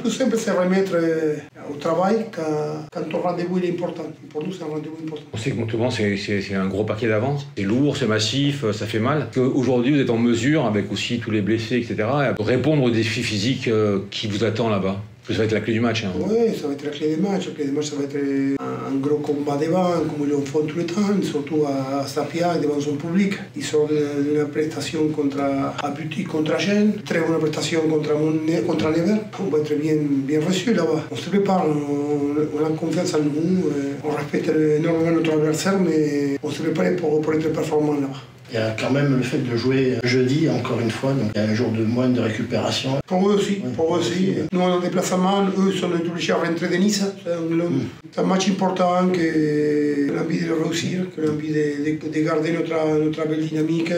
plus simple, c'est remettre au travail quand ton rendez-vous est important. Pour nous, c'est un rendez-vous important. On sait que Montauban, c'est un gros paquet d'avance. C'est lourd, c'est massif, ça fait mal. Aujourd'hui, vous êtes en mesure, avec aussi tous les blessés, etc., de répondre aux défis physiques qui vous attendent là-bas. Ça va être la clé du match. Hein. Oui, ça va être la clé des matchs. La clé des matchs, ça va être un gros combat devant, comme ils le font tout le temps, surtout à Sapia, devant son public. Ils sortent d'une prestation à Buty contre Gênes, très bonne prestation contre Nevers. On va être bien reçu là-bas. On se prépare, on a confiance en nous, on respecte énormément notre adversaire, mais on se prépare pour être performant là-bas. Il y a quand même le fait de jouer jeudi, encore une fois, donc il y a un jour de moins de récupération. Pour eux aussi, pour eux aussi. Nous, on est en déplacement, eux sont obligés à rentrer de Nice. C'est un match important, que l'envie de le réussir, que l'envie de garder notre belle dynamique.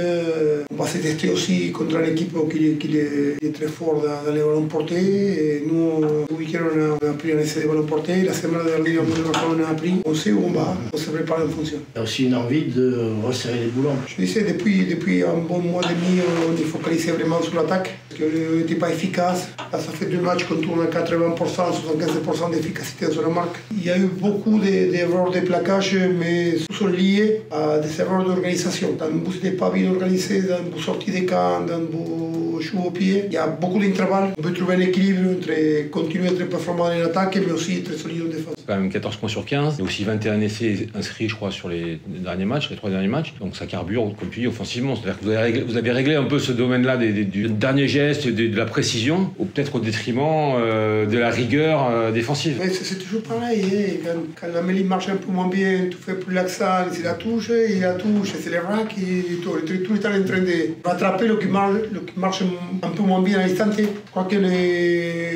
On va se tester aussi contre une équipe qui est très forte dans les ballons portés. Et nous, le week-end, on a pris un essai de ballons portés. La semaine dernière, on a appris. On sait où on va, on se prépare en fonction. Il y a aussi une envie de resserrer les boulons. Je disais, depuis un bon mois et demi, on est focalisé vraiment sur l'attaque, parce qu'on n'était pas efficace. Là, ça fait 2 matchs qu'on tourne à 80%, 75% d'efficacité sur la marque. Il y a eu beaucoup d'erreurs de plaquage, mais sont liés à des erreurs d'organisation. Dans vous n'êtes pas bien organisé, dans vos sorties de camp, dans vos choux au pied. Il y a beaucoup d'intervalles. On peut trouver un équilibre entre continuer à être performant en attaque, mais aussi être solide en défense. Quand même 14 points sur 15, il y a aussi 21 essais inscrits, je crois, sur les derniers matchs, les 3 derniers matchs. Donc ça carbure, comme tu dis, offensivement. C'est-à-dire que vous avez réglé un peu ce domaine-là du dernier geste, de la précision, ou peut-être au détriment de la rigueur défensive. C'est toujours pareil. Hein. Quand la mêlée marche un peu moins bien, tu fais plus l'accent, c'est la touche, c'est les racks, et tout le temps en train de rattraper le qui marche un peu moins bien à l'instant. Je crois que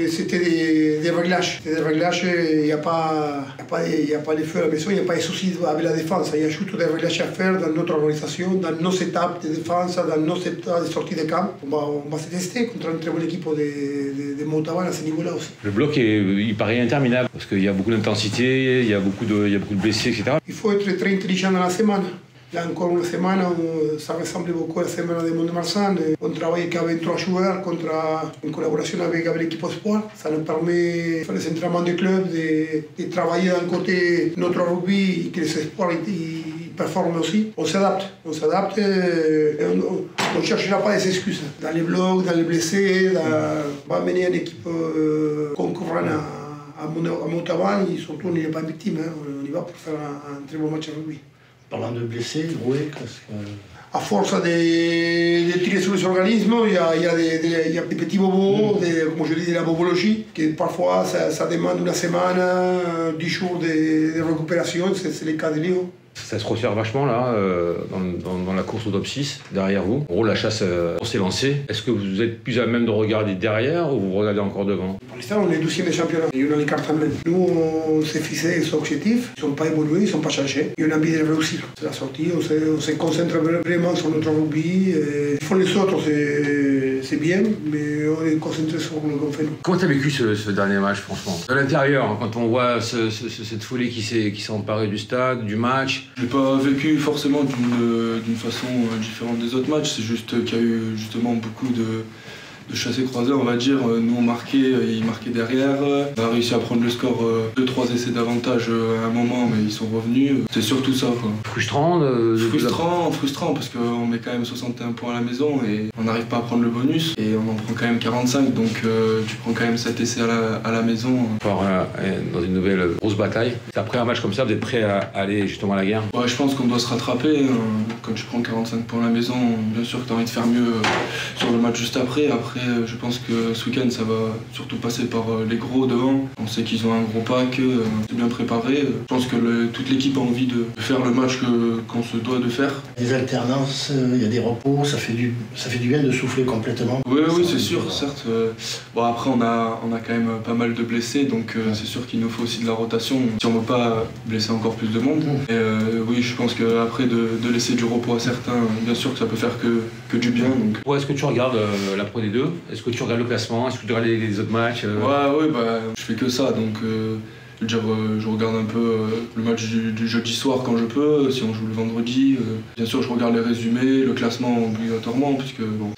c'était des réglages. Des réglages, il n'y a pas de feu à la maison, il n'y a pas de soucis avec la défense. Il y a surtout des réglages à faire dans notre organisation, dans nos étapes de défense, dans nos étapes de sortie de camp. On va se tester contre une très bonne équipe de Montauban à ce niveau-là aussi. Le bloc, il paraît interminable, parce qu'il y a beaucoup d'intensité, il y a beaucoup de blessés, etc. Il faut être très intelligent dans la semaine. Là encore une semaine, ça ressemble beaucoup à la semaine de Mont-de-Marsan. On travaille qu'avec 3 joueurs en collaboration avec l'équipe Espoir. Ça nous permet de faire les entraînements du club, de travailler d'un côté notre rugby et que les espoirs performent aussi. On s'adapte et on ne cherchera pas des excuses. Dans les blocs, dans les blessés, on va mener une équipe concurrente à Montauban et surtout on n'est pas victime. Hein. On y va pour faire un très bon match à rugby. Parlant de blessés, Rouet, qu'est-ce que... À force de tirer sur les organismes, il y a des petits bobos, comme je dis, de la bobologie, que parfois ça demande une semaine, 10 jours de récupération, c'est le cas de Léo. Ça se resserre vachement là, dans la course au top 6, derrière vous. En gros, la chasse s'est lancée. Est-ce que vous êtes plus à même de regarder derrière ou vous regardez encore devant? Pour l'instant, on est 12e des championnats. Et on a les cartes en main. Nous, on s'est fixé ce objectif. Ils ne sont pas évolués, ils ne sont pas changés. Et on a envie de les réussir. C'est la sortie, on se concentre vraiment sur notre rugby. Ils font les autres, c'est bien, mais on est concentré sur ce qu'on fait nous. Comment tu as vécu ce dernier match, franchement? De l'intérieur, quand on voit cette folie qui s'est emparée du stade, du match. Je l'ai pas vécu forcément d'une façon différente des autres matchs, c'est juste qu'il y a eu justement beaucoup de chassés croisés, on va dire. Nous on marquait, ils marquaient derrière. On a réussi à prendre le score 2-3 essais d'avantage à un moment, mais ils sont revenus. C'est surtout ça, quoi. Frustrant Frustrant parce qu'on met quand même 61 points à la maison et on n'arrive pas à prendre le bonus. Et on en prend quand même 45, donc tu prends quand même 7 essais à la maison. Dans une nouvelle grosse bataille. Après un match comme ça, vous êtes prêt à aller justement à la guerre? Ouais, je pense qu'on doit se rattraper. Quand tu prends 45 points à la maison, bien sûr que tu as envie de faire mieux sur le match juste après. Je pense que ce week-end, ça va surtout passer par les gros devant. On sait qu'ils ont un gros pack, c'est bien préparé. Je pense que toute l'équipe a envie de faire le match qu'on se doit de faire. Des alternances, il y a des repos, ça fait du bien de souffler complètement. Oui, c'est sûr, certes. Bon, après, on a quand même pas mal de blessés, donc c'est sûr qu'il nous faut aussi de la rotation si on ne veut pas blesser encore plus de monde. Et oui, je pense qu'après, de laisser du repos à certains, bien sûr que ça peut faire que du bien. Donc. Ouais, est-ce que tu regardes la Pro D2? Est-ce que tu regardes le classement? Est-ce que tu regardes les autres matchs? Ouais, bah, je fais que ça, donc Je veux dire, je regarde un peu le match du jeudi soir quand je peux, si on joue le vendredi. Bien sûr, je regarde les résumés, le classement obligatoirement, puisque bon,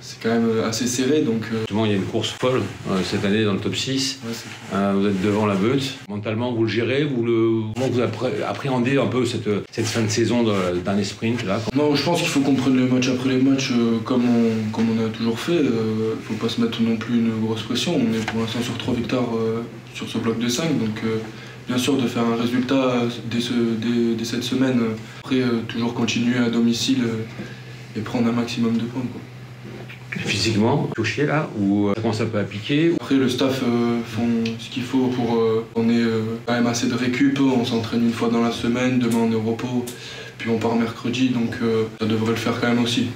c'est quand même assez serré. Donc, Justement, il y a une course folle cette année dans le top 6. ouais, Vous êtes devant la Beute. Mentalement, vous le gérez, comment vous appréhendez un peu cette fin de saison de dernier sprint là? Non, je pense qu'il faut qu'on prenne les matchs après les matchs comme on a toujours fait. Faut pas se mettre non plus une grosse pression. On est pour l'instant sur 3 victoires sur ce bloc de 5. Donc bien sûr de faire un résultat dès cette semaine. Après toujours continuer à domicile et prendre un maximum de points, quoi. Physiquement, touché là, ou ça commence un peu à piquer? Après le staff font ce qu'il faut pour qu'on ait quand même assez de récup. On s'entraîne une fois dans la semaine, demain on est au repos, puis on part mercredi, donc ça devrait le faire quand même aussi.